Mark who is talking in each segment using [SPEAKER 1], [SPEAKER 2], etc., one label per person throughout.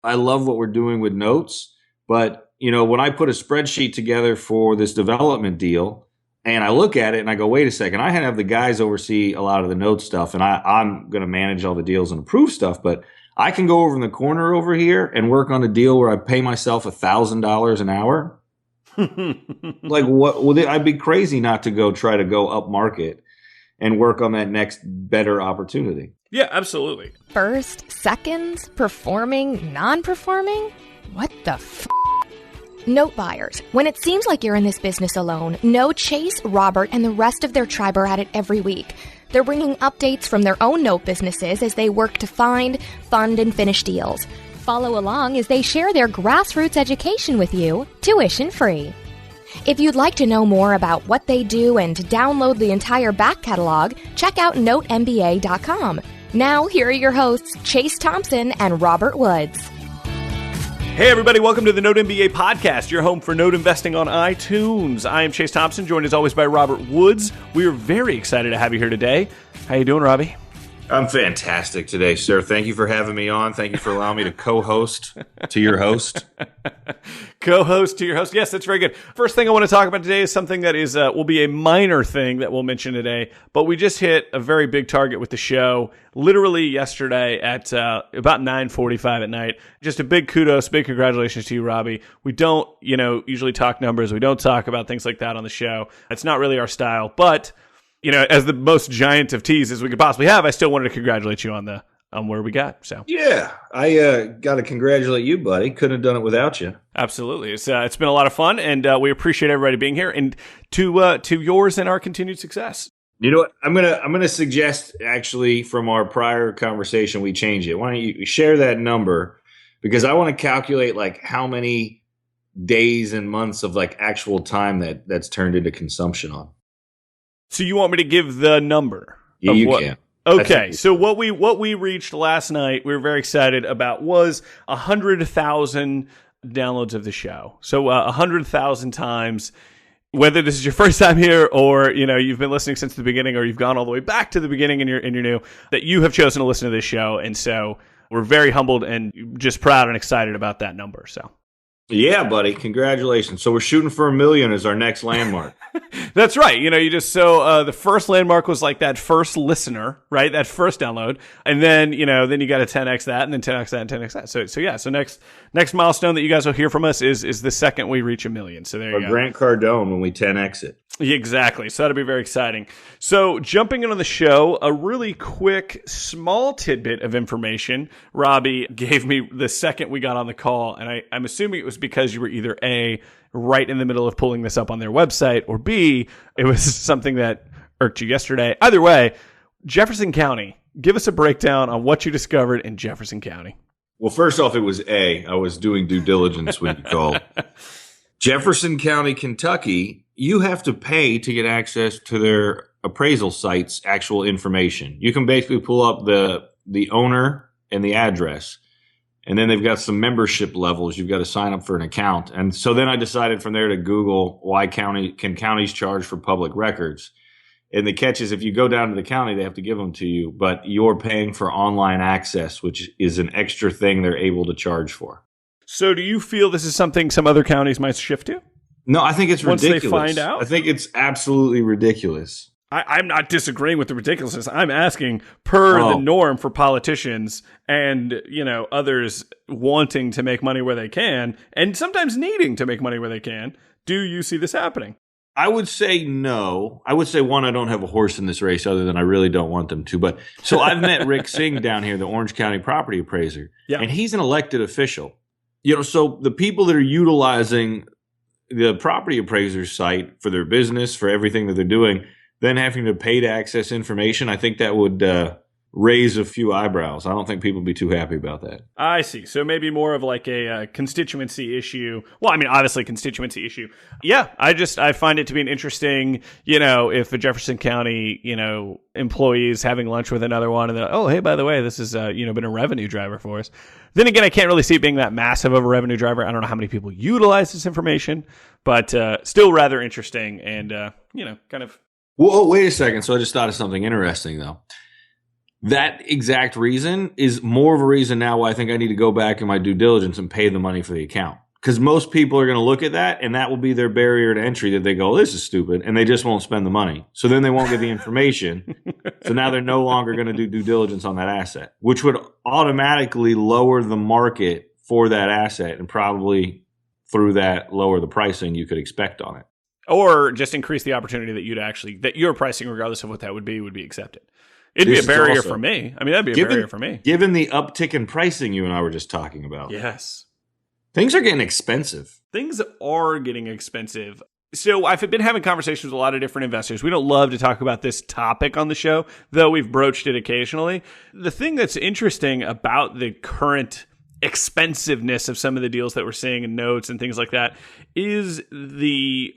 [SPEAKER 1] I love what we're doing with notes, but when I put a spreadsheet together for this development deal and I look at it and I go, wait a second, I have the guys oversee a lot of the note stuff and I'm going to manage all the deals and approve stuff, but I can go over in the corner over here and work on a deal where I pay myself $1,000 an hour. Like what? Well, I'd be crazy not to try to go up market and work on that next better opportunity.
[SPEAKER 2] Yeah, absolutely.
[SPEAKER 3] First, seconds, performing, non-performing? What the f***? Note buyers, when it seems like you're in this business alone, know Chase, Robert, and the rest of their tribe are at it every week. They're bringing updates from their own note businesses as they work to find, fund, and finish deals. Follow along as they share their grassroots education with you, tuition-free. If you'd like to know more about what they do and to download the entire back catalog, check out NoteMBA.com. Now, here are your hosts, Chase Thompson and Robert Woods.
[SPEAKER 2] Hey everybody, welcome to the Note MBA podcast, your home for note investing on iTunes. I am Chase Thompson, joined as always by Robert Woods. We are very excited to have you here today. How you doing, Robbie?
[SPEAKER 1] I'm fantastic today, sir. Thank you for having me on. Thank you for allowing me to co-host to your host.
[SPEAKER 2] Co-host to your host. Yes, that's very good. First thing I want to talk about today is something that is will be a minor thing that we'll mention today, but we just hit a very big target with the show literally yesterday at about 9:45 at night. Just a big kudos, big congratulations to you, Robbie. We don't, usually talk numbers. We don't talk about things like that on the show. It's not really our style, but as the most giant of teases we could possibly have, I still wanted to congratulate you on where we got. So
[SPEAKER 1] yeah, I got to congratulate you, buddy. Couldn't have done it without you.
[SPEAKER 2] Absolutely, it's been a lot of fun, and we appreciate everybody being here, and to yours and our continued success.
[SPEAKER 1] You know what? I'm gonna suggest actually from our prior conversation we change it. Why don't you share that number? Because I want to calculate like how many days and months of like actual time that's turned into consumption on.
[SPEAKER 2] So you want me to give the number?
[SPEAKER 1] Yeah, you can.
[SPEAKER 2] Okay, so what we reached last night, we were very excited about, was 100,000 downloads of the show. So 100,000 times, whether this is your first time here or you've been listening since the beginning or you've gone all the way back to the beginning and you're new, that you have chosen to listen to this show, and so we're very humbled and just proud and excited about that number. So.
[SPEAKER 1] Yeah, buddy. Congratulations. So we're shooting for 1 million as our next landmark.
[SPEAKER 2] That's right. The first landmark was like that first listener, right? That first download. And then, then you got to 10x that and then 10x that and 10x that. So yeah. So next milestone that you guys will hear from us is the second we reach 1 million. So there you go.
[SPEAKER 1] Grant Cardone when we 10x it.
[SPEAKER 2] Exactly. So that'll be very exciting. So jumping into the show, a really quick, small tidbit of information Robbie gave me the second we got on the call. And I'm assuming it was because you were either A, right in the middle of pulling this up on their website, or B, it was something that irked you yesterday. Either way, Jefferson County, give us a breakdown on what you discovered in Jefferson County.
[SPEAKER 1] Well, first off, it was A. I was doing due diligence when you called. Jefferson County, Kentucky, you have to pay to get access to their appraisal site's actual information. You can basically pull up the owner and the address, and then they've got some membership levels. You've got to sign up for an account. And so then I decided from there to Google why counties charge for public records. And the catch is if you go down to the county, they have to give them to you, but you're paying for online access, which is an extra thing they're able to charge for.
[SPEAKER 2] So do you feel this is something some other counties might shift to?
[SPEAKER 1] No, I think it's ridiculous.
[SPEAKER 2] Once they find out?
[SPEAKER 1] I think it's absolutely ridiculous.
[SPEAKER 2] I'm not disagreeing with the ridiculousness. I'm asking the norm for politicians and, others wanting to make money where they can and sometimes needing to make money where they can. Do you see this happening?
[SPEAKER 1] I would say no. I would say, one, I don't have a horse in this race other than I really don't want them to. But so I've met Rick Singh down here, the Orange County property appraiser, and he's an elected official. So the people that are utilizing the property appraiser site for their business, for everything that they're doing, then having to pay to access information, I think that would raise a few eyebrows. I don't think people would be too happy about that.
[SPEAKER 2] I see. So maybe more of like a constituency issue. Well, I mean, obviously constituency issue. Yeah, I find it to be an interesting, if a Jefferson County, employees having lunch with another one and then, oh, hey, by the way, this has, been a revenue driver for us. Then again, I can't really see it being that massive of a revenue driver. I don't know how many people utilize this information, but still rather interesting and, kind of.
[SPEAKER 1] Well, wait a second. So I just thought of something interesting, though. That exact reason is more of a reason now why I think I need to go back in my due diligence and pay the money for the account. Because most people are going to look at that, and that will be their barrier to entry, that they go, this is stupid, and they just won't spend the money. So then they won't get the information. So now they're no longer going to do due diligence on that asset, which would automatically lower the market for that asset and probably through that lower the pricing you could expect on it.
[SPEAKER 2] Or just increase the opportunity that your pricing, regardless of what that would be accepted. It'd be a barrier for me. I mean, that'd be a barrier for me.
[SPEAKER 1] Given the uptick in pricing you and I were just talking about.
[SPEAKER 2] Yes.
[SPEAKER 1] Things are getting expensive.
[SPEAKER 2] Things are getting expensive. So I've been having conversations with a lot of different investors. We don't love to talk about this topic on the show, though we've broached it occasionally. The thing that's interesting about the current expensiveness of some of the deals that we're seeing in notes and things like that is maybe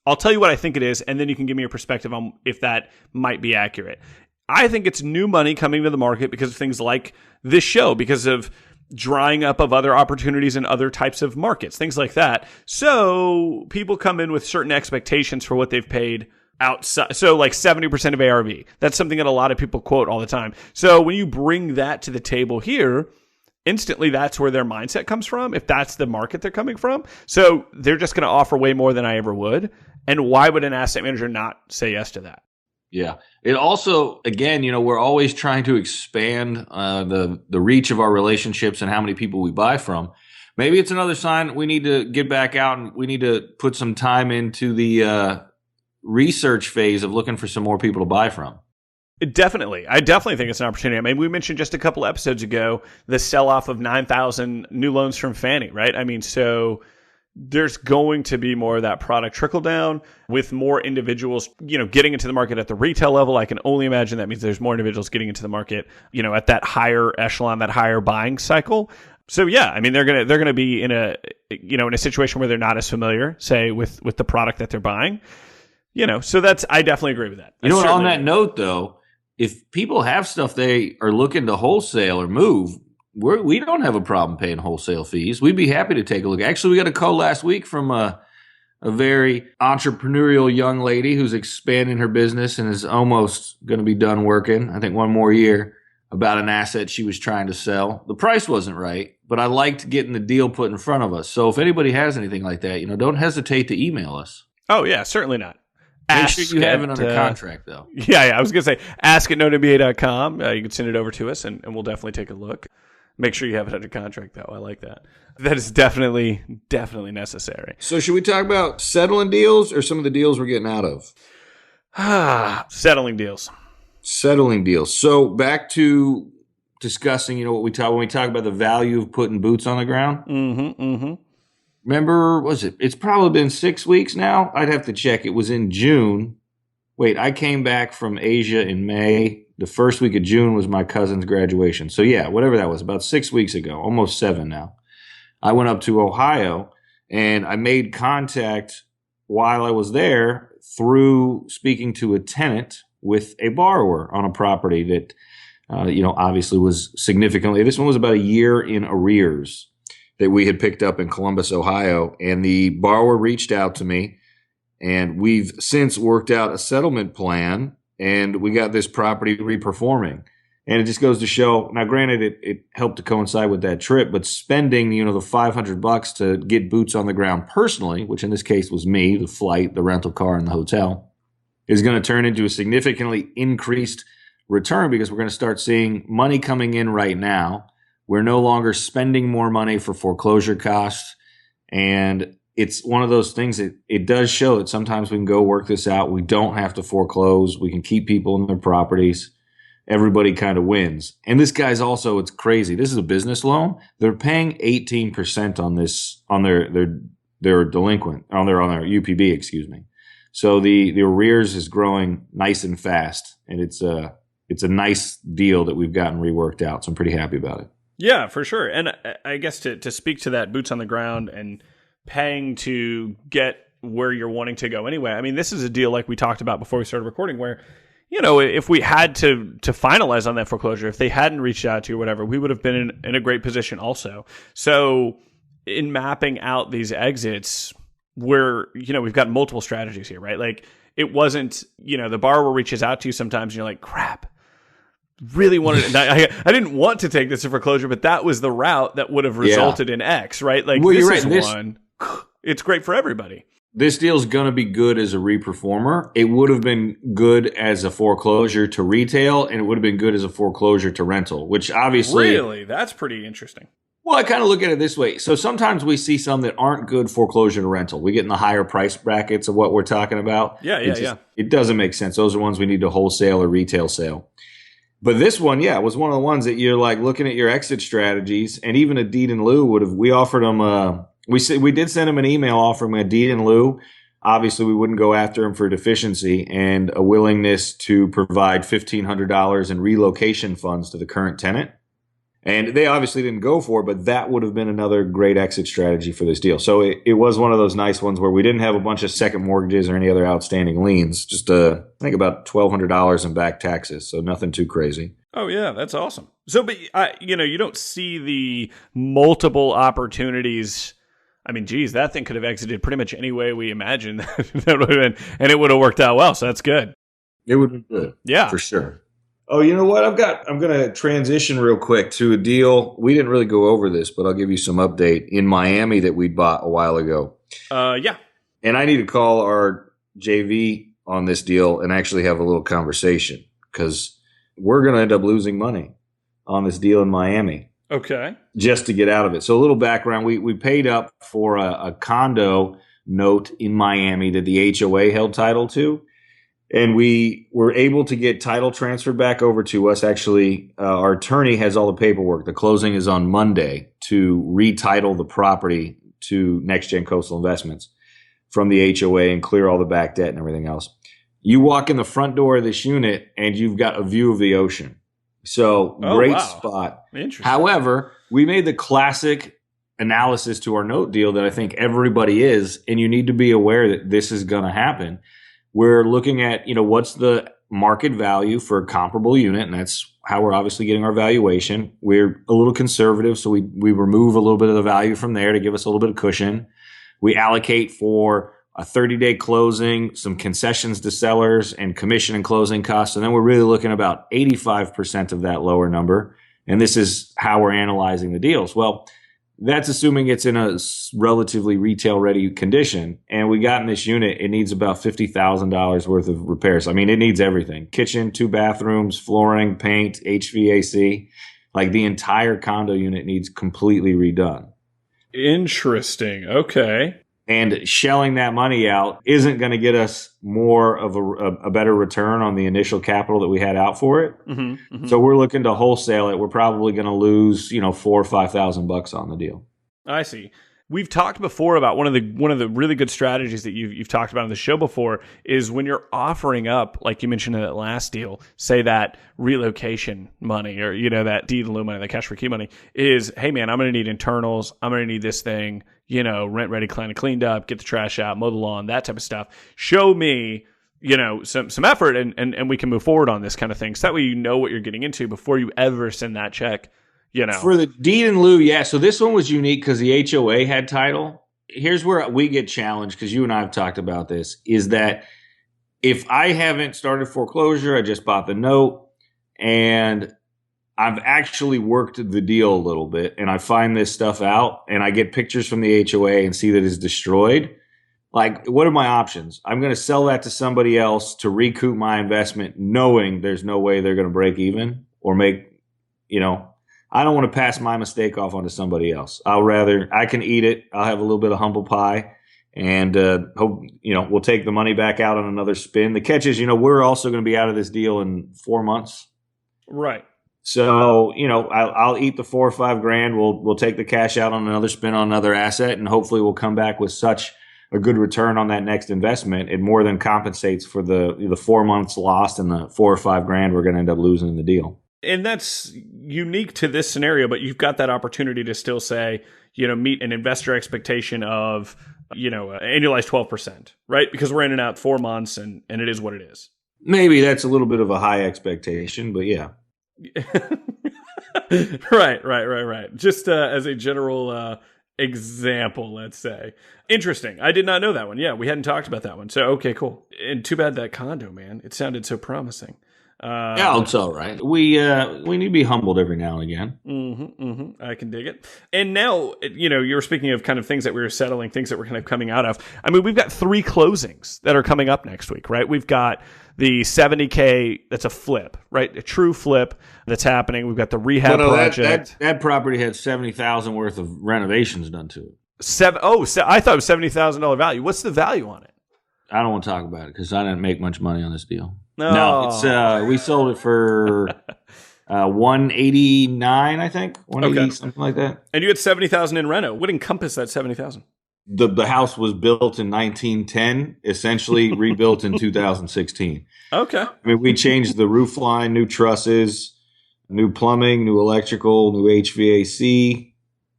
[SPEAKER 2] I'll tell you what I think it is, and then you can give me your perspective on if that might be accurate. I think it's new money coming to the market because of things like this show, because of drying up of other opportunities in other types of markets, things like that. So people come in with certain expectations for what they've paid outside. So like 70% of ARV. That's something that a lot of people quote all the time. So when you bring that to the table here, instantly that's where their mindset comes from, if that's the market they're coming from. So they're just going to offer way more than I ever would. And why would an asset manager not say yes to that?
[SPEAKER 1] Yeah. It also, again, we're always trying to expand the reach of our relationships and how many people we buy from. Maybe it's another sign we need to get back out and we need to put some time into the research phase of looking for some more people to buy from.
[SPEAKER 2] Definitely. I definitely think it's an opportunity. I mean, we mentioned just a couple episodes ago the sell-off of 9,000 new loans from Fannie, right? I mean, so there's going to be more of that product trickle down with more individuals, getting into the market at the retail level. I can only imagine that means there's more individuals getting into the market, at that higher echelon, that higher buying cycle. So yeah, I mean, they're going to be in a situation where they're not as familiar, say with the product that they're buying, so I definitely agree with that.
[SPEAKER 1] On that note though, if people have stuff they are looking to wholesale or move, we don't have a problem paying wholesale fees. We'd be happy to take a look. Actually, we got a call last week from a very entrepreneurial young lady who's expanding her business and is almost going to be done working, I think one more year, about an asset she was trying to sell. The price wasn't right, but I liked getting the deal put in front of us. So if anybody has anything like that, don't hesitate to email us.
[SPEAKER 2] Oh, yeah, certainly not.
[SPEAKER 1] Make sure you have it under contract, though.
[SPEAKER 2] Yeah, I was going to say, ask@notmba.com. You can send it over to us, and we'll definitely take a look. Make sure you have it under contract, though. I like that. That is definitely necessary.
[SPEAKER 1] So should we talk about settling deals or some of the deals we're getting out of?
[SPEAKER 2] Settling deals.
[SPEAKER 1] Settling deals. So back to discussing, what we talk when we talk about the value of putting boots on the ground.
[SPEAKER 2] Mm-hmm.
[SPEAKER 1] Remember, it's probably been 6 weeks now. I'd have to check. It was in June. Wait, I came back from Asia in May. The first week of June was my cousin's graduation. So yeah, whatever that was, about 6 weeks ago, almost 7 now. I went up to Ohio and I made contact while I was there through speaking to a tenant with a borrower on a property that, obviously was significantly, this one was about a year in arrears that we had picked up in Columbus, Ohio. And the borrower reached out to me and we've since worked out a settlement plan. And we got this property reperforming. And it just goes to show, now granted, it helped to coincide with that trip, but spending, the $500 to get boots on the ground personally, which in this case was me, the flight, the rental car, and the hotel, is going to turn into a significantly increased return because we're going to start seeing money coming in right now. We're no longer spending more money for foreclosure costs. And it's one of those things that it does show that sometimes we can go work this out. We don't have to foreclose. We can keep people in their properties. Everybody kind of wins. And this guy's also, it's crazy. This is a business loan. They're paying 18% on this, on their delinquent, on their UPB, excuse me. So the arrears is growing nice and fast. And it's a nice deal that we've gotten reworked out. So I'm pretty happy about it.
[SPEAKER 2] Yeah, for sure. And I guess to speak to that boots on the ground and paying to get where you're wanting to go anyway. I mean, this is a deal like we talked about before we started recording where, if we had to finalize on that foreclosure, if they hadn't reached out to you or whatever, we would have been in a great position also. So in mapping out these exits, we've got multiple strategies here, right? Like it wasn't, the borrower reaches out to you sometimes and you're like, crap, really wanted I didn't want to take this to foreclosure, but that was the route that would have resulted in X, right? Like,
[SPEAKER 1] well,
[SPEAKER 2] this is one, it's great for everybody.
[SPEAKER 1] This deal's going to be good as a reperformer. It would have been good as a foreclosure to retail, and it would have been good as a foreclosure to rental, which obviously...
[SPEAKER 2] Really? That's pretty interesting.
[SPEAKER 1] Well, I kind of look at it this way. So sometimes we see some that aren't good foreclosure to rental. We get in the higher price brackets of what we're talking about.
[SPEAKER 2] Yeah.
[SPEAKER 1] It doesn't make sense. Those are ones we need to wholesale or retail sale. But this one, was one of the ones that you're like looking at your exit strategies, and even a deed in lieu we offered them we did send him an email offering a deed in lieu. Obviously, we wouldn't go after him for deficiency, and a willingness to provide $1,500 in relocation funds to the current tenant. And they obviously didn't go for it, but that would have been another great exit strategy for this deal. So it was one of those nice ones where we didn't have a bunch of second mortgages or any other outstanding liens. Just I think about $1,200 in back taxes, so nothing too crazy.
[SPEAKER 2] Oh, yeah, that's awesome. So, but, you don't see the multiple opportunities. I mean, geez, that thing could have exited pretty much any way we imagined that would have been, and it would have worked out well. So that's good.
[SPEAKER 1] It would have been good.
[SPEAKER 2] Yeah.
[SPEAKER 1] For sure. Oh, you know what? I'm going to transition real quick to a deal. We didn't really go over this, but I'll give you some update in Miami that we bought a while ago.
[SPEAKER 2] Yeah.
[SPEAKER 1] And I need to call our JV on this deal and actually have a little conversation, because we're going to end up losing money on this deal in Miami.
[SPEAKER 2] Okay.
[SPEAKER 1] Just to get out of it. So a little background. We paid up for a condo note in Miami that the HOA held title to. And we were able to get title transferred back over to us. Actually, our attorney has all the paperwork. The closing is on Monday to retitle the property to Next Gen Coastal Investments from the HOA and clear all the back debt and everything else. You walk in the front door of this unit and you've got a view of the ocean. So great spot.
[SPEAKER 2] Interesting.
[SPEAKER 1] However, we made the classic analysis to our note deal that I think everybody is, and you need to be aware that this is going to happen. We're looking at, what's the market value for a comparable unit, and that's how we're obviously getting our valuation. We're a little conservative, so we remove a little bit of the value from there to give us a little bit of cushion. We allocate for a 30-day closing, some concessions to sellers, and commission and closing costs, and then we're really looking at about 85% of that lower number, and this is how we're analyzing the deals. Well, that's assuming it's in a relatively retail-ready condition. And we got in this unit, it needs about $50,000 worth of repairs. I mean, it needs everything. Kitchen, 2 bathrooms, flooring, paint, HVAC. Like, the entire condo unit needs completely redone.
[SPEAKER 2] Interesting. Okay.
[SPEAKER 1] And shelling that money out isn't going to get us more of a better return on the initial capital that we had out for it.
[SPEAKER 2] Mm-hmm, mm-hmm.
[SPEAKER 1] So we're looking to wholesale it. We're probably going to lose, $4,000 or $5,000 on the deal.
[SPEAKER 2] I see. We've talked before about one of the really good strategies that you've talked about on the show before is when you're offering up, like you mentioned in that last deal, say that relocation money or, that deed in lieu money, that cash for key money is, hey man, I'm going to need internals. I'm going to need this thing, rent ready, kind of cleaned up, get the trash out, mow the lawn, that type of stuff. Show me, some effort and we can move forward on this kind of thing. So that way you know what you're getting into before you ever send that check.
[SPEAKER 1] For the deed in lieu, yeah. So this one was unique because the HOA had title. Here's where we get challenged, because you and I have talked about this, is that if I haven't started foreclosure, I just bought the note, and I've actually worked the deal a little bit, and I find this stuff out, and I get pictures from the HOA and see that it's destroyed. Like, what are my options? I'm going to sell that to somebody else to recoup my investment, knowing there's no way they're going to break even or make, I don't want to pass my mistake off onto somebody else. I can eat it. I'll have a little bit of humble pie and hope, we'll take the money back out on another spin. The catch is, we're also going to be out of this deal in 4 months.
[SPEAKER 2] Right.
[SPEAKER 1] So, I'll eat the $4 or $5 grand. We'll take the cash out on another spin on another asset, and hopefully we'll come back with such a good return on that next investment. It more than compensates for the 4 months lost and the $4 or $5 grand we're going to end up losing in the deal.
[SPEAKER 2] And that's unique to this scenario, but you've got that opportunity to still say, meet an investor expectation of, annualized 12%, right? Because we're in and out 4 months and it is what it is.
[SPEAKER 1] Maybe that's a little bit of a high expectation, but yeah.
[SPEAKER 2] Right. Just as a general example, let's say. Interesting. I did not know that one. Yeah, we hadn't talked about that one. So, okay, cool. And too bad that condo, man. It sounded so promising.
[SPEAKER 1] Yeah, it's all right. We need to be humbled every now and again.
[SPEAKER 2] I can dig it. And now, you were speaking of kind of things that we were settling, things that we're kind of coming out of. I mean, we've got 3 closings that are coming up next week, right? We've got the $70K, that's a flip, right? A true flip that's happening. We've got the rehab project.
[SPEAKER 1] That property had $70,000 worth of renovations done to it.
[SPEAKER 2] I thought it was $70,000 value. What's the value on it?
[SPEAKER 1] I don't want to talk about it because I didn't make much money on this deal.
[SPEAKER 2] No,
[SPEAKER 1] no, it's we sold it for $189, I think, something like that.
[SPEAKER 2] And you had $70,000 in reno. What encompassed that $70,000?
[SPEAKER 1] The house was built in 1910, essentially rebuilt in 2016.
[SPEAKER 2] Okay.
[SPEAKER 1] I mean, we changed the roof line, new trusses, new plumbing, new electrical, new HVAC.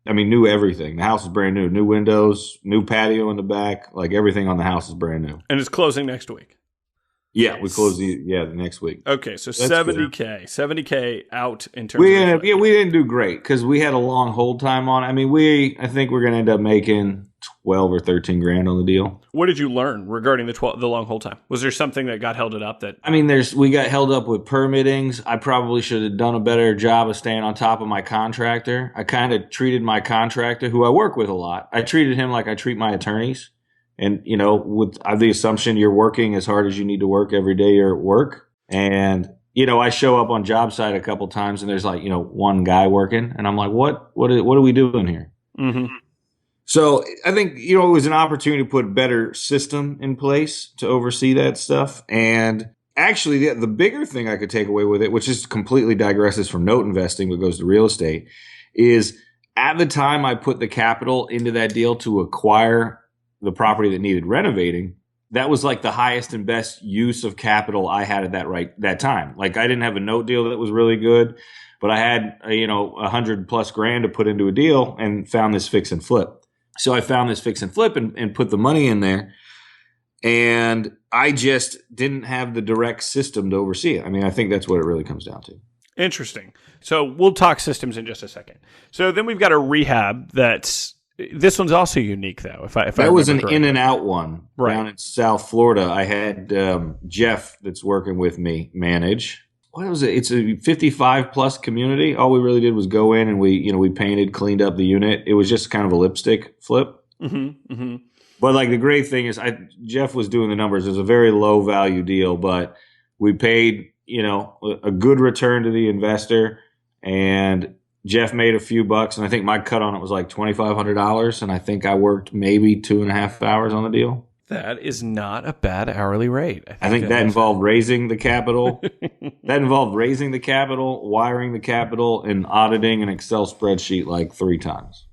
[SPEAKER 1] I mean, new everything. The house is brand new. New windows, new patio in the back. Like everything on the house is brand new.
[SPEAKER 2] And it's closing next week.
[SPEAKER 1] Yeah, we close the next week.
[SPEAKER 2] Okay, so that's $70K out in terms
[SPEAKER 1] of we didn't do great because we had a long hold time on it. I mean, I think we're going to end up making 12 or 13 grand on the deal.
[SPEAKER 2] What did you learn regarding the long hold time? Was there something that got held it up that?
[SPEAKER 1] I mean, we got held up with permittings. I probably should have done a better job of staying on top of my contractor. I kind of treated my contractor, who I work with a lot. I treated him like I treat my attorneys. And, with the assumption you're working as hard as you need to work every day you're at work. And, I show up on job site a couple times and there's one guy working. And I'm like, what are we doing here?
[SPEAKER 2] Mm-hmm.
[SPEAKER 1] So I think, it was an opportunity to put a better system in place to oversee that stuff. And actually, the bigger thing I could take away with it, which is completely digresses from note investing but goes to real estate, is at the time I put the capital into that deal to acquire the property that needed renovating, that was like the highest and best use of capital I had at that time. Like I didn't have a note deal that was really good, but I had, $100+ grand to put into a deal and found this fix and flip. So I found this fix and flip and put the money in there. And I just didn't have the direct system to oversee it. I mean, I think that's what it really comes down to.
[SPEAKER 2] Interesting. So we'll talk systems in just a second. So then we've got a rehab this one's also unique, though.
[SPEAKER 1] That was an correctly. In and out one
[SPEAKER 2] right.
[SPEAKER 1] Down in South Florida. I had Jeff that's working with me manage. What was it? It's a 55+ community. All we really did was go in and we painted, cleaned up the unit. It was just kind of a lipstick flip.
[SPEAKER 2] Mm-hmm, mm-hmm.
[SPEAKER 1] But the great thing is, Jeff was doing the numbers. It was a very low value deal, but we paid a good return to the investor, and Jeff made a few bucks, and I think my cut on it was like $2,500, and I think I worked maybe 2.5 hours on the deal.
[SPEAKER 2] That is not a bad hourly rate.
[SPEAKER 1] I think that involved raising the capital. Wiring the capital, and auditing an Excel spreadsheet like 3 times.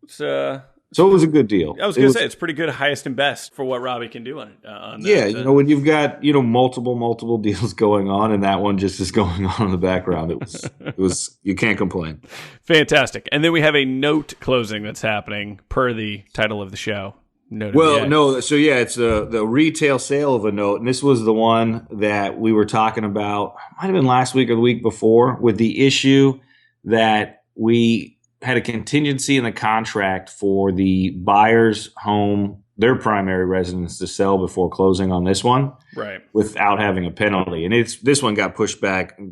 [SPEAKER 1] So it was a good deal.
[SPEAKER 2] I was going to say, it's pretty good highest and best for what Robbie can do on that.
[SPEAKER 1] Yeah, when you've got, multiple deals going on, and that one just is going on in the background, it was you can't complain.
[SPEAKER 2] Fantastic. And then we have a note closing that's happening per the title of the show.
[SPEAKER 1] It's the retail sale of a note, and this was the one that we were talking about, might have been last week or the week before, with the issue that we had a contingency in the contract for the buyer's home, their primary residence, to sell before closing on this one,
[SPEAKER 2] right?
[SPEAKER 1] Without having a penalty. And this one got pushed back. But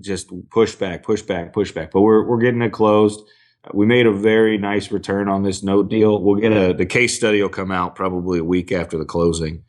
[SPEAKER 1] we're getting it closed. We made a very nice return on this note deal. We'll get the case study will come out probably a week after the closing,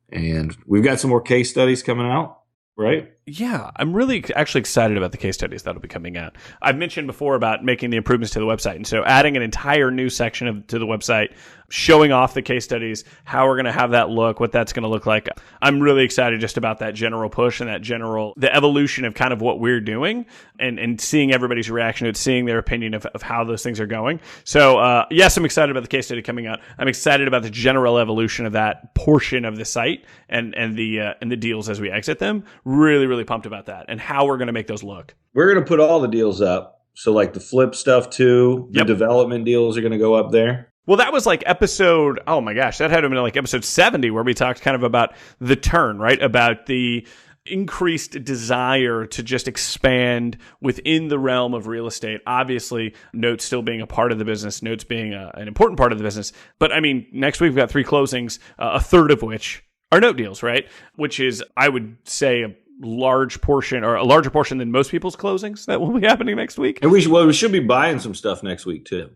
[SPEAKER 1] and we've got some more case studies coming out, right?
[SPEAKER 2] Yeah, I'm really actually excited about the case studies that'll be coming out. I've mentioned before about making the improvements to the website, and so adding an entire new section to the website, showing off the case studies, how we're going to have that look, what that's going to look like. I'm really excited just about that general push and the evolution of kind of what we're doing, and seeing everybody's reaction to it, seeing their opinion of how those things are going. So yes, I'm excited about the case study coming out. I'm excited about the general evolution of that portion of the site and the deals as we exit them. Really, really pumped about that and how we're going to make those look.
[SPEAKER 1] We're going to put all the deals up. So like the flip stuff too, the development deals are going to go up there.
[SPEAKER 2] Well, that was like episode, oh my gosh, that had to have been like episode 70 where we talked kind of about the turn, right? About the increased desire to just expand within the realm of real estate. Obviously, notes still being a part of the business, notes being an important part of the business. But I mean, next week we've got 3 closings, a third of which are note deals, right? Which is, I would say, a large portion, or a larger portion than most people's closings that will be happening next week.
[SPEAKER 1] And we should be buying some stuff next week too.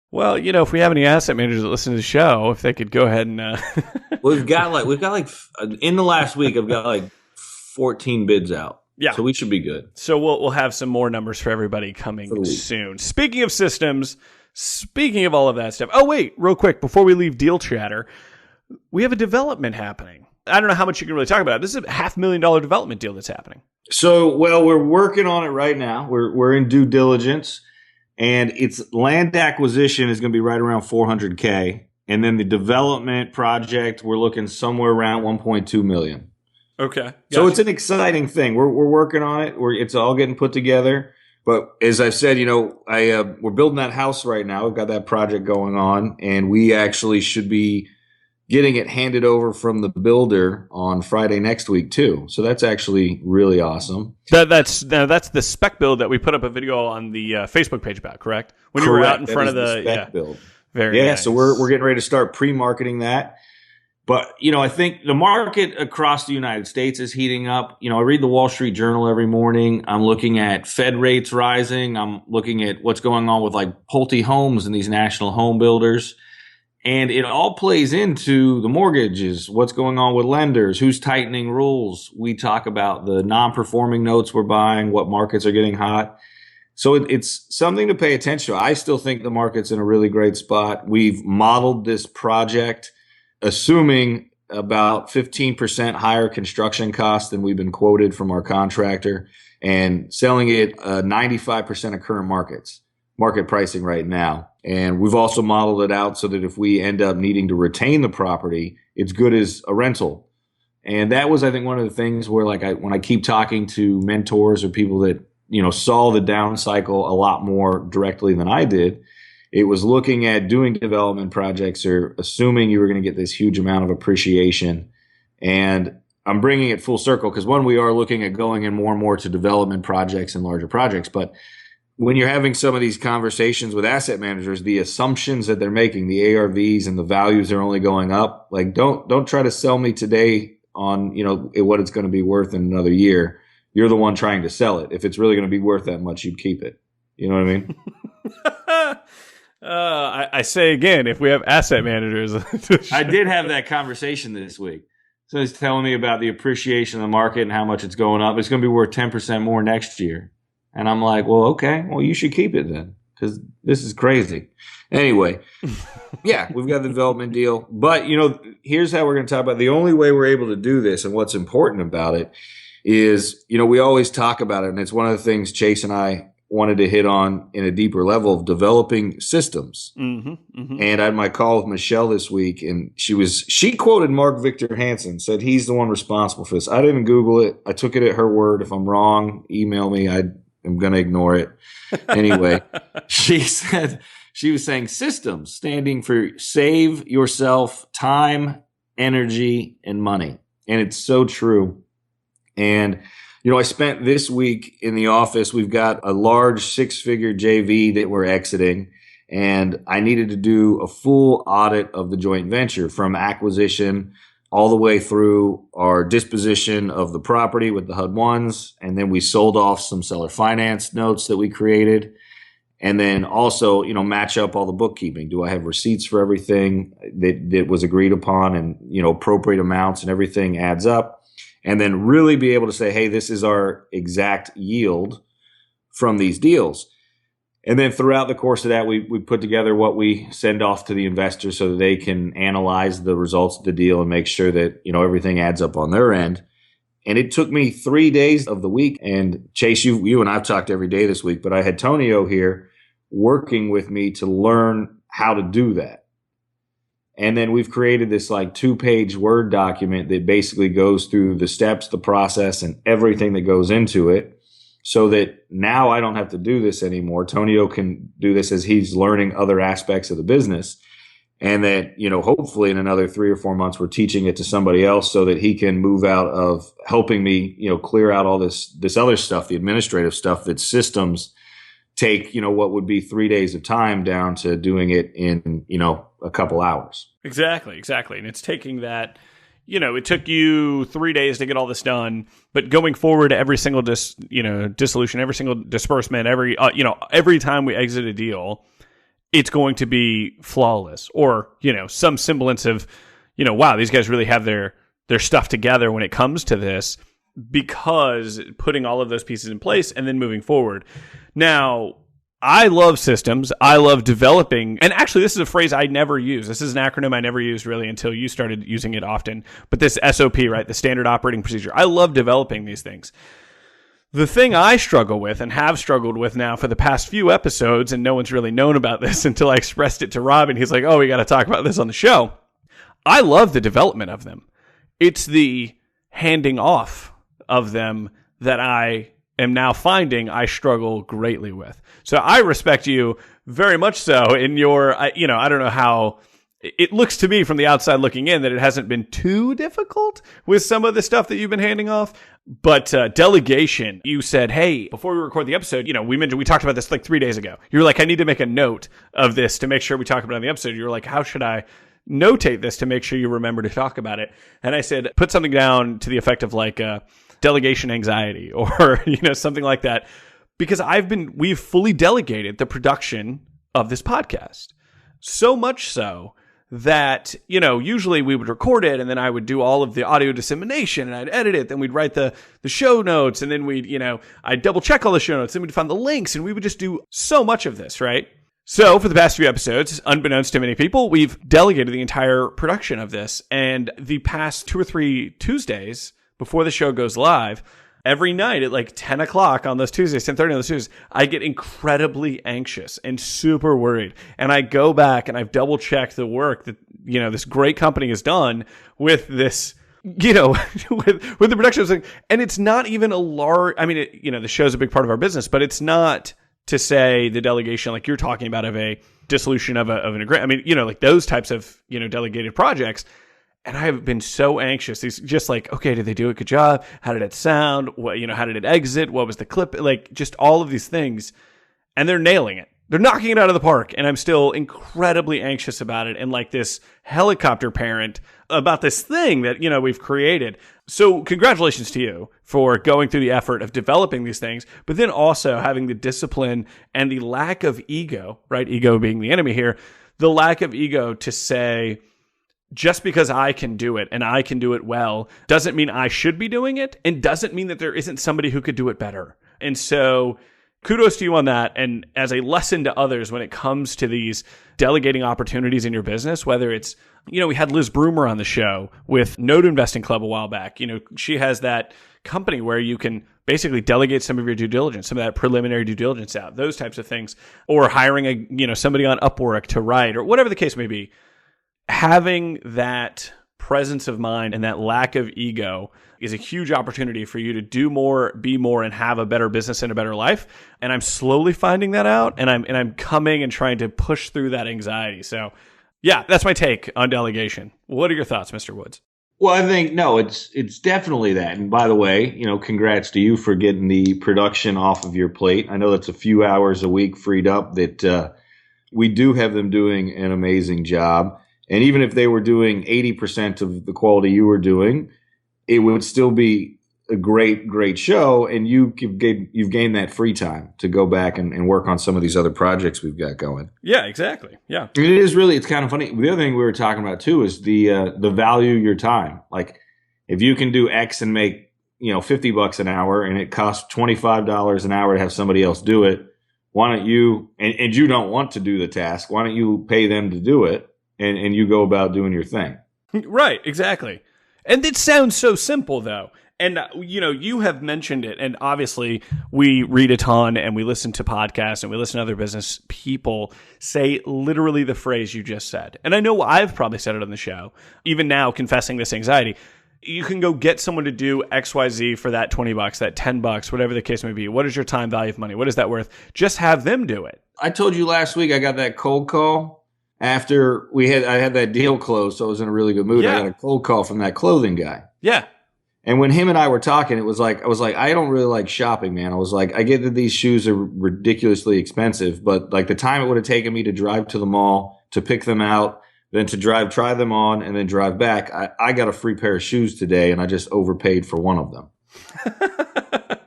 [SPEAKER 2] Well, if we have any asset managers that listen to the show, if they could go ahead and
[SPEAKER 1] Well, we've got like in the last week I've got like 14 bids out.
[SPEAKER 2] Yeah.
[SPEAKER 1] So we should be good.
[SPEAKER 2] So we'll have some more numbers for everybody coming soon. Speaking of systems, speaking of all of that stuff. Oh, wait, real quick, before we leave deal chatter, we have a development happening. I don't know how much you can really talk about it. This is a $500,000 development deal that's happening.
[SPEAKER 1] So, well, we're working on it right now. We're in due diligence, and its land acquisition is going to be right around $400K, and then the development project we're looking somewhere around $1.2 million.
[SPEAKER 2] Okay. Gotcha.
[SPEAKER 1] So it's an exciting thing. We're working on it. It's all getting put together. But as I've said, we're building that house right now. We've got that project going on, and we actually should be getting it handed over from the builder on Friday next week too. So that's actually really awesome.
[SPEAKER 2] That's the spec build that we put up a video on the Facebook page about, correct? When you were out in front of the
[SPEAKER 1] spec build.
[SPEAKER 2] Very nice.
[SPEAKER 1] So we're getting ready to start pre-marketing that. But, I think the market across the United States is heating up. I read the Wall Street Journal every morning. I'm looking at Fed rates rising. I'm looking at what's going on with like Pulte Homes and these national home builders. And it all plays into the mortgages, what's going on with lenders, who's tightening rules. We talk about the non-performing notes we're buying, what markets are getting hot. So it's something to pay attention to. I still think the market's in a really great spot. We've modeled this project assuming about 15% higher construction costs than we've been quoted from our contractor, and selling it 95% of current market pricing right now. And we've also modeled it out so that if we end up needing to retain the property, it's good as a rental. And that was, I think, one of the things where, like, when I keep talking to mentors or people that, saw the down cycle a lot more directly than I did, it was looking at doing development projects or assuming you were going to get this huge amount of appreciation. And I'm bringing it full circle because, one, we are looking at going in more and more to development projects and larger projects. But when you're having some of these conversations with asset managers, the assumptions that they're making, the ARVs and the values are only going up. Like, don't try to sell me today on, what it's going to be worth in another year. You're the one trying to sell it. If it's really going to be worth that much, you'd keep it. You know what I mean?
[SPEAKER 2] I say again, if we have asset managers.
[SPEAKER 1] I did have that conversation this week. So he's telling me about the appreciation of the market and how much it's going up. It's going to be worth 10% more next year. And I'm like, well, okay, well, you should keep it then because this is crazy. Anyway, yeah, we've got the development deal. But, here's how we're going to talk about it. The only way we're able to do this and what's important about it is, we always talk about it. And it's one of the things Chase and I wanted to hit on in a deeper level of developing systems. Mm-hmm, mm-hmm. And I had my call with Michelle this week, and she quoted Mark Victor Hansen, said he's the one responsible for this. I didn't Google it. I took it at her word. If I'm wrong, email me. I'm going to ignore it. Anyway, she was saying systems, standing for save yourself time, energy, and money. And it's so true. And I spent this week in the office. We've got a large 6-figure JV that we're exiting, and I needed to do a full audit of the joint venture from acquisition all the way through our disposition of the property with the HUD ones. And then we sold off some seller finance notes that we created. And then also, match up all the bookkeeping. Do I have receipts for everything that was agreed upon, and, appropriate amounts, and everything adds up. And then really be able to say, hey, this is our exact yield from these deals. And then throughout the course of that, we put together what we send off to the investors so that they can analyze the results of the deal and make sure that, everything adds up on their end. And it took me 3 days of the week. And Chase, you and I've talked every day this week, but I had Tonio here working with me to learn how to do that. And then we've created this 2-page Word document that basically goes through the steps, the process, and everything that goes into it, so that now I don't have to do this anymore. Tonio can do this as he's learning other aspects of the business. And that, hopefully in another 3 or 4 months, we're teaching it to somebody else so that he can move out of helping me, clear out all this other stuff, the administrative stuff that systems take, what would be 3 days of time down to doing it in, a couple hours.
[SPEAKER 2] Exactly. And it's taking that, it took you 3 days to get all this done, but going forward, every single dissolution, every single disbursement, every time we exit a deal, it's going to be flawless, or, some semblance of, wow, these guys really have their stuff together when it comes to this, because putting all of those pieces in place and then moving forward. Now, I love systems. I love developing. And actually, this is a phrase I never use. This is an acronym I never used really until you started using it often. But this SOP, right? The standard operating procedure. I love developing these things. The thing I struggle with and have struggled with now for the past few episodes, and no one's really known about this until I expressed it to Rob, and he's like, oh, we got to talk about this on the show. I love the development of them. It's the handing off of them that I am now finding I struggle greatly with. So I respect you very much so in your, I don't know how it looks to me from the outside looking in that it hasn't been too difficult with some of the stuff that you've been handing off. But delegation, you said, hey, before we record the episode, we talked about this like 3 days ago. You were like, I need to make a note of this to make sure we talk about it on the episode. You were like, how should I notate this to make sure you remember to talk about it? And I said, put something down to the effect of like delegation anxiety or, something like that. Because we've fully delegated the production of this podcast. So much so that, usually we would record it and then I would do all of the audio dissemination and I'd edit it. Then we'd write the show notes and then I'd double check all the show notes. Then we'd find the links and we would just do so much of this, right? So for the past few episodes, unbeknownst to many people, we've delegated the entire production of this. And the past 2 or 3 Tuesdays before the show goes live, every night at like 10 o'clock on those Tuesdays, 10:30 on those Tuesdays, I get incredibly anxious and super worried. And I go back and I've double checked the work that, this great company has done with this, with the production of this thing. And it's not even a large, the show's a big part of our business, but it's not to say the delegation, like you're talking about, of a dissolution of an agreement. Like those types of, delegated projects. And I have been so anxious. It's just like, okay, did they do a good job? How did it sound? What, how did it exit? What was the clip? Like just all of these things. And they're nailing it. They're knocking it out of the park. And I'm still incredibly anxious about it. And like this helicopter parent about this thing that, we've created. So congratulations to you for going through the effort of developing these things, but then also having the discipline and the lack of ego, right? Ego being the enemy here, the lack of ego to say, just because I can do it and I can do it well doesn't mean I should be doing it, and doesn't mean that there isn't somebody who could do it better. And so kudos to you on that. And as a lesson to others when it comes to these delegating opportunities in your business, whether it's, we had Liz Broomer on the show with Node Investing Club a while back. She has that company where you can basically delegate some of your due diligence, some of that preliminary due diligence out, those types of things, or hiring somebody on Upwork to write or whatever the case may be. Having that presence of mind and that lack of ego is a huge opportunity for you to do more, be more, and have a better business and a better life. And I'm slowly finding that out, and I'm coming and trying to push through that anxiety. So, yeah, that's my take on delegation. What are your thoughts, Mr. Woods?
[SPEAKER 1] Well, I think, no, it's definitely that. And by the way, congrats to you for getting the production off of your plate. I know that's a few hours a week freed up that we do have them doing an amazing job. And even if they were doing 80% of the quality you were doing, it would still be a great, great show. And you've gained that free time to go back and work on some of these other projects we've got going.
[SPEAKER 2] Yeah, exactly. Yeah.
[SPEAKER 1] It's kind of funny. The other thing we were talking about too is the value of your time. Like if you can do X and make, $50 an hour and it costs $25 an hour to have somebody else do it, why don't you, and you don't want to do the task, why don't you pay them to do it? And you go about doing your thing.
[SPEAKER 2] Right, exactly. And it sounds so simple, though. And, you have mentioned it. And obviously, we read a ton and we listen to podcasts and we listen to other business people say literally the phrase you just said. And I know I've probably said it on the show, even now confessing this anxiety. You can go get someone to do XYZ for that $20, that $10, whatever the case may be. What is your time value of money? What is that worth? Just have them do it.
[SPEAKER 1] I told you last week I got that cold call. after I had that deal closed, so I was in a really good mood.
[SPEAKER 2] Yeah.
[SPEAKER 1] I got a cold call from that clothing guy.
[SPEAKER 2] Yeah.
[SPEAKER 1] And when him and I were talking, I was like, I don't really like shopping, man. I was like, I get that these shoes are ridiculously expensive, but like the time it would have taken me to drive to the mall, to pick them out, then to try them on, and then drive back, I got a free pair of shoes today, and I just overpaid for one of them.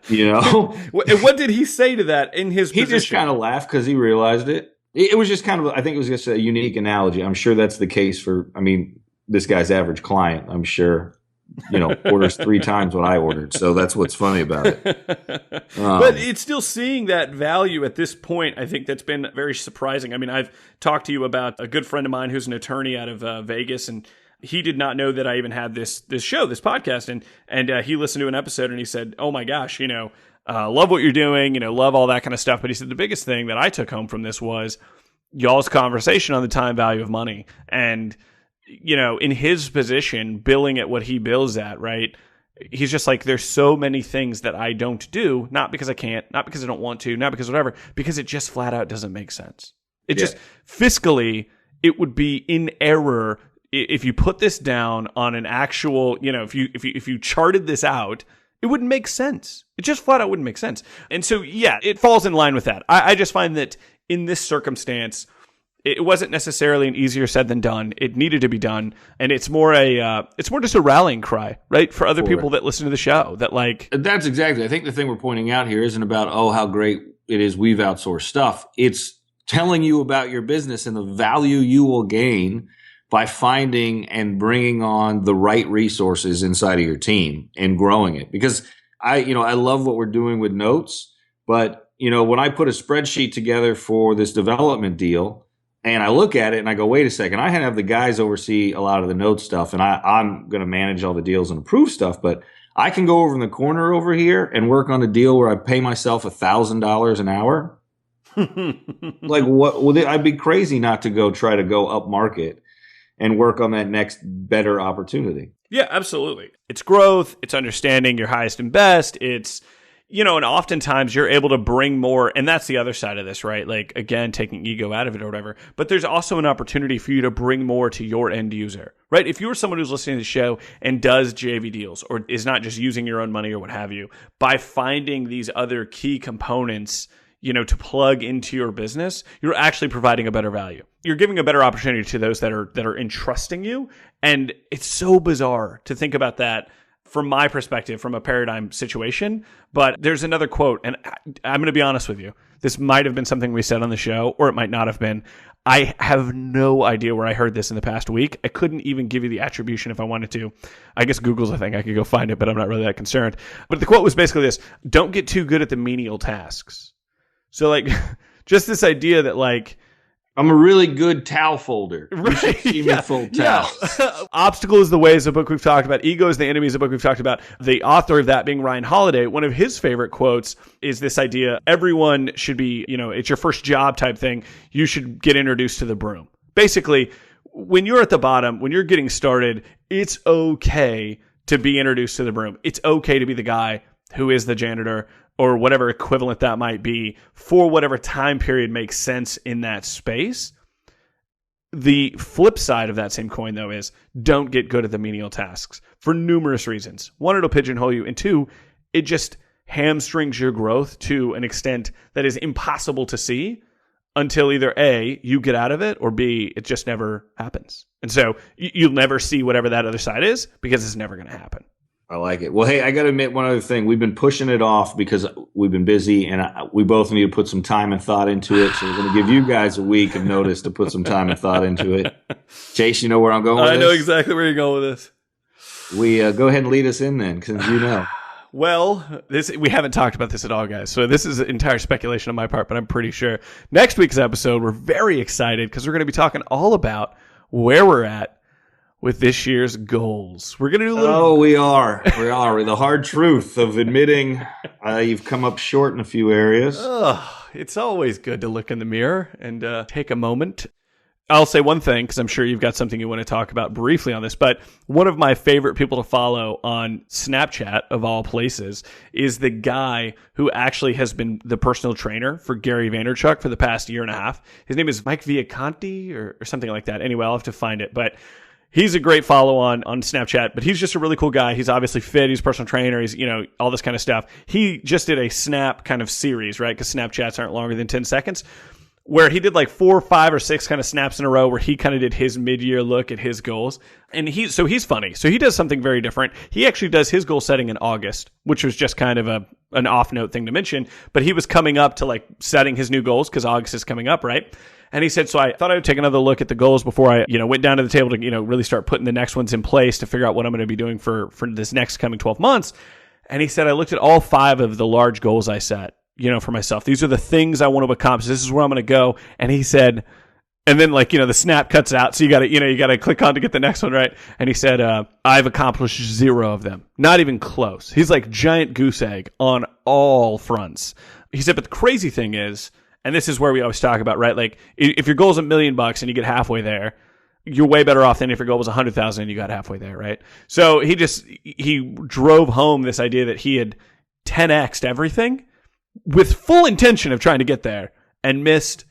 [SPEAKER 1] You know?
[SPEAKER 2] And what did he say to that in his position?
[SPEAKER 1] He just kind of laughed because he realized it. It was just kind of, I think it was just a unique analogy. I'm sure that's the case for, this guy's average client, I'm sure, orders 3 times what I ordered. So that's what's funny about it.
[SPEAKER 2] But it's still seeing that value at this point. I think that's been very surprising. I've talked to you about a good friend of mine who's an attorney out of Vegas, and he did not know that I even had this show, this podcast. And he listened to an episode and he said, oh my gosh, love what you're doing, love all that kind of stuff. But he said the biggest thing that I took home from this was y'all's conversation on the time value of money. And, in his position, billing at what he bills at, right? He's just like, there's so many things that I don't do, not because I can't, not because I don't want to, not because whatever, because it just flat out doesn't make sense. It just fiscally, it would be in error if you put this down on an actual, if you charted this out, it wouldn't make sense. It just flat out wouldn't make sense. And so, yeah, it falls in line with that. I just find that in this circumstance, it wasn't necessarily an easier said than done. It needed to be done, and it's more just a rallying cry, right, for other people that listen to the show. That's
[SPEAKER 1] exactly. I think the thing we're pointing out here isn't about how great it is we've outsourced stuff. It's telling you about your business and the value you will gain by finding and bringing on the right resources inside of your team and growing it. Because I love what we're doing with notes, but when I put a spreadsheet together for this development deal, and I look at it and I go, wait a second, I have the guys oversee a lot of the note stuff, and I'm going to manage all the deals and approve stuff, but I can go over in the corner over here and work on a deal where I pay myself $1,000 an hour. Like, what? Well, I'd be crazy not to try to go up market and work on that next better opportunity.
[SPEAKER 2] Yeah, absolutely. It's growth. It's understanding your highest and best. It's, and oftentimes you're able to bring more, and that's the other side of this, right? Like, again, taking ego out of it or whatever. But there's also an opportunity for you to bring more to your end user, right? If you're someone who's listening to the show and does JV deals or is not just using your own money or what have you, by finding these other key components, to plug into your business, you're actually providing a better value. You're giving a better opportunity to those that are entrusting you. And it's so bizarre to think about that from my perspective, from a paradigm situation. But there's another quote, and I'm going to be honest with you. This might have been something we said on the show, or it might not have been. I have no idea where I heard this in the past week. I couldn't even give you the attribution if I wanted to. I guess Google's a thing. I could go find it, but I'm not really that concerned. But the quote was basically this: don't get too good at the menial tasks. So, just this idea that,
[SPEAKER 1] I'm a really good towel folder.
[SPEAKER 2] Right.
[SPEAKER 1] You should see me fold towels.
[SPEAKER 2] Yeah. Obstacle is the Way is a book we've talked about. Ego is the Enemy is a book we've talked about. The author of that being Ryan Holiday. One of his favorite quotes is this idea: everyone should be, it's your first job type thing. You should get introduced to the broom. Basically, when you're at the bottom, when you're getting started, it's okay to be introduced to the broom. It's okay to be the guy who is the janitor, or whatever equivalent that might be, for whatever time period makes sense in that space. The flip side of that same coin, though, is don't get good at the menial tasks for numerous reasons. One, it'll pigeonhole you. And two, it just hamstrings your growth to an extent that is impossible to see until either A, you get out of it, or B, it just never happens. And so you'll never see whatever that other side is because it's never going to happen.
[SPEAKER 1] I like it. Well, hey, I got to admit one other thing. We've been pushing it off because we've been busy, and we both need to put some time and thought into it. So we're going to give you guys a week of notice to put some time and thought into it. Chase, you know where I'm going with this?
[SPEAKER 2] I know exactly where you're going with this.
[SPEAKER 1] We go ahead and lead us in then, because you know.
[SPEAKER 2] Well, we haven't talked about this at all, guys. So this is entire speculation on my part, but I'm pretty sure next week's episode, we're very excited because we're going to be talking all about where we're at with this year's goals. We're going to do a little...
[SPEAKER 1] Oh, we are. The hard truth of admitting you've come up short in a few areas.
[SPEAKER 2] It's always good to look in the mirror and take a moment. I'll say one thing, because I'm sure you've got something you want to talk about briefly on this, but one of my favorite people to follow on Snapchat, of all places, is the guy who actually has been the personal trainer for Gary Vaynerchuk for the past year and a half. His name is Mike Viaconti or something like that. Anyway, I'll have to find it. But he's a great follow on Snapchat, but he's just a really cool guy. He's obviously fit. He's a personal trainer. He's, all this kind of stuff. He just did a Snap kind of series, right? Because Snapchats aren't longer than 10 seconds. Where he did like 4, 5, or 6 kind of snaps in a row where he kind of did his mid-year look at his goals. And he's funny. So he does something very different. He actually does his goal setting in August, which was just kind of an off-note thing to mention. But he was coming up to like setting his new goals because August is coming up, right? And he said, so I thought I would take another look at the goals before I, went down to the table to, really start putting the next ones in place to figure out what I'm going to be doing for this next coming 12 months. And he said, I looked at all 5 of the large goals I set, for myself. These are the things I want to accomplish. This is where I'm going to go. And he said, and then the snap cuts out. So you got to click on to get the next one, right? And he said, I've accomplished 0 of them. Not even close. He's like giant goose egg on all fronts. He said, but the crazy thing is, and this is where we always talk about, right? Like if your goal is $1 million and you get halfway there, you're way better off than if your goal was 100,000 and you got halfway there, right? So he drove home this idea that he had 10x'd everything with full intention of trying to get there and missed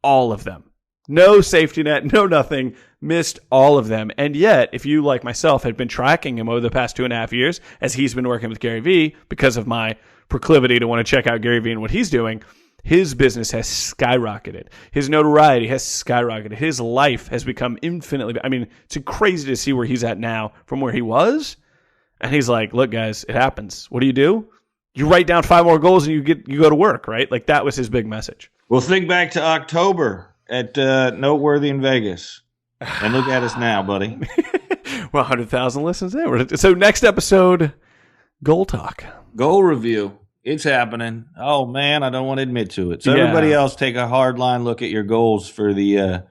[SPEAKER 2] all of them. No safety net, no nothing, missed all of them. And yet, if you, like myself, had been tracking him over the past 2.5 years, as he's been working with Gary Vee, because of my proclivity to want to check out Gary Vee and what he's doing, his business has skyrocketed. His notoriety has skyrocketed. His life has become infinitely, it's crazy to see where he's at now from where he was. And he's like, look, guys, it happens. What do? You write down 5 more goals and you go to work, right? Like that was his big message.
[SPEAKER 1] Well, think back to October at Noteworthy in Vegas. And look at us now, buddy.
[SPEAKER 2] Well, 100,000 listens there. So next episode, goal talk.
[SPEAKER 1] Goal review. It's happening. Oh, man, I don't want to admit to it. So everybody else take a hard line look at your goals for the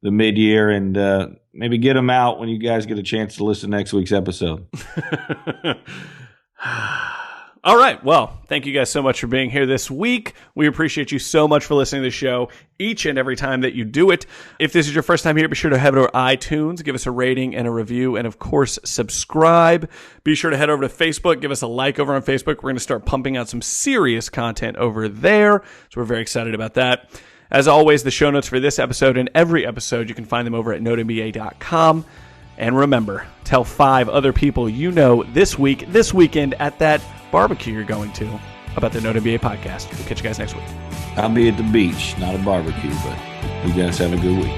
[SPEAKER 1] mid-year and maybe get them out when you guys get a chance to listen to next week's episode.
[SPEAKER 2] All right. Well, thank you guys so much for being here this week. We appreciate you so much for listening to the show each and every time that you do it. If this is your first time here, be sure to head over to iTunes, give us a rating and a review, and of course, subscribe. Be sure to head over to Facebook, give us a like over on Facebook. We're going to start pumping out some serious content over there, so we're very excited about that. As always, the show notes for this episode and every episode, you can find them over at NoteMBA.com. And remember, tell 5 other people you know this week, this weekend at that barbecue you're going to about the Note MBA podcast. We'll catch you guys next week.
[SPEAKER 1] I'll be at the beach, not a barbecue, but you guys have a good week.